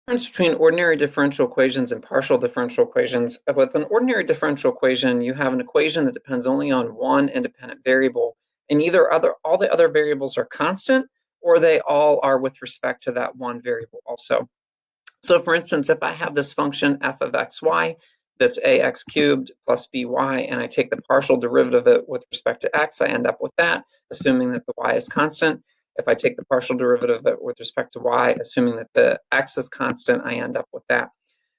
Difference between ordinary differential equations and partial differential equations. With an ordinary differential equation, you have an equation that depends only on one independent variable, and either all the other variables are constant, or they all are with respect to that one variable also. So for instance, if I have this function f of xy that's ax cubed plus by, and I take the partial derivative of it with respect to x, I end up with that, assuming that the y is constant. If I take the partial derivative of it with respect to y, assuming that the x is constant, I end up with that.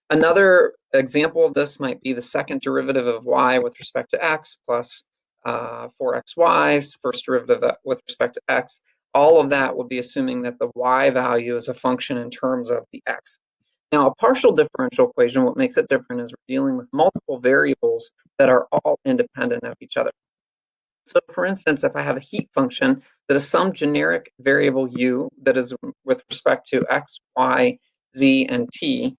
Another example of this might be the second derivative of y with respect to x plus 4xy, first derivative with respect to x. All of that would be assuming that the y value is a function in terms of the x. Now, a partial differential equation, what makes it different is we're dealing with multiple variables that are all independent of each other. So for instance, if I have a heat function that is some generic variable u that is with respect to x, y, z, and t,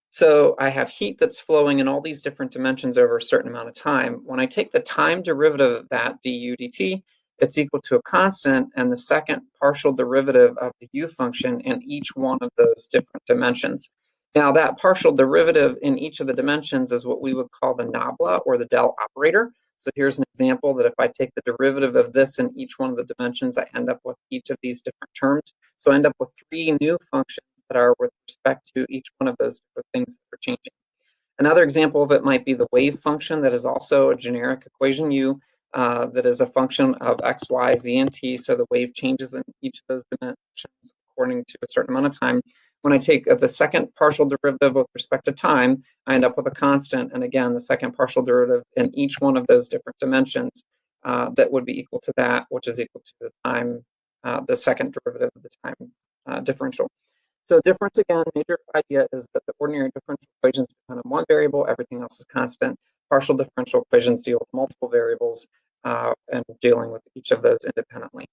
so I have heat that's flowing in all these different dimensions over a certain amount of time. When I take the time derivative of that du dt, it's equal to a constant and the second partial derivative of the u function in each one of those different dimensions. Now that partial derivative in each of the dimensions is what we would call the nabla or the del operator. So here's an example that if I take the derivative of this in each one of the dimensions, I end up with each of these different terms. So I end up with three new functions that are with respect to each one of those different things that are changing. Another example of it might be the wave function that is also a generic equation u that is a function of x, y, z, and t. So the wave changes in each of those dimensions according to a certain amount of time. When I take the second partial derivative with respect to time, I end up with a constant. And again, the second partial derivative in each one of those different dimensions that would be equal to that, which is equal to the time, the second derivative of the time differential. So difference, again, major idea is that the ordinary differential equations depend on one variable, everything else is constant. Partial differential equations deal with multiple variables and dealing with each of those independently.